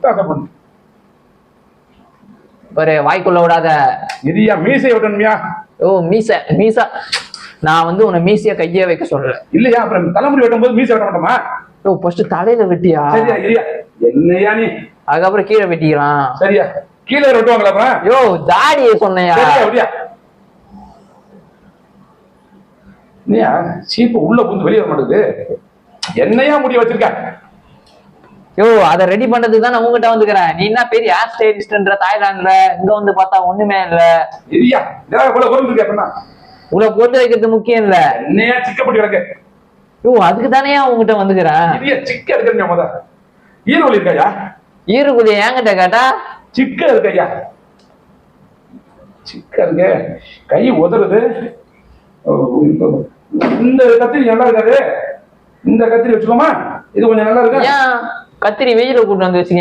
ஒத்தாசை பண்ணு. ஒரு வாய்க்குள்ள விடாத. இதையா மீசை விடணுமியா? ஓ மீசை மீசா. நான் வந்து உன்னை மீசைய கையே வைக்க சொல்லல. இல்லையா அப்புறம் தலைமுடி வெட்டும் போது மீசை வெட்ட மாட்டோமா? ஓ ஃபர்ஸ்ட் தலையில வெட்டியா? சரியா இல்லையா? என்னையா நீ? அதுக்கப்புறம் கீழே வெட்டிக்கலாம். சரியா கீழே வெட்டுவாங்களா அப்புறம்? யோ தாடியை சொன்னையா? சரியா இல்லையா? சீப்பு உள்ள புந்து வெளியே வர மாட்டேங்குது. என்னையா முடி வச்சிருக்க? யோ அதை ரெடி பண்றதுக்கு தான் நான் உங்ககிட்ட வந்துக்கிறேன். நீ என்ன பெரிய ஹேர் ஸ்டைலிஸ்ட்ன்ற தாய்லாந்துல, இங்க வந்து பார்த்தா ஒண்ணுமே இல்ல. இல்லையா இவ்வளவு பொருள் இருக்கு அப்படின்னா இவ்வளவு பொறுத்து வைக்கிறது முக்கியம் இல்ல. என்னையா சிக்கப்பட்டு கிடக்கு? யோ அதுக்கு தானே உங்ககிட்ட வந்துக்கிறேன். இல்லையா சிக்க எடுக்கிறீங்க முத. ஈரோடு இருக்கையா? ஈருக்குடி என்கிட்ட கேட்டா சிக்க இருக்கையா? சிக்க இருக்கு, கை உதறுது. இந்த கத்திரி நல்லா இருக்காது, இந்த கத்திரி வச்சுக்கோமா. இது கொஞ்சம் நல்லா இருக்கு. ஏன் கத்திரி வெயில கூட்டு வந்து வச்சுக்க?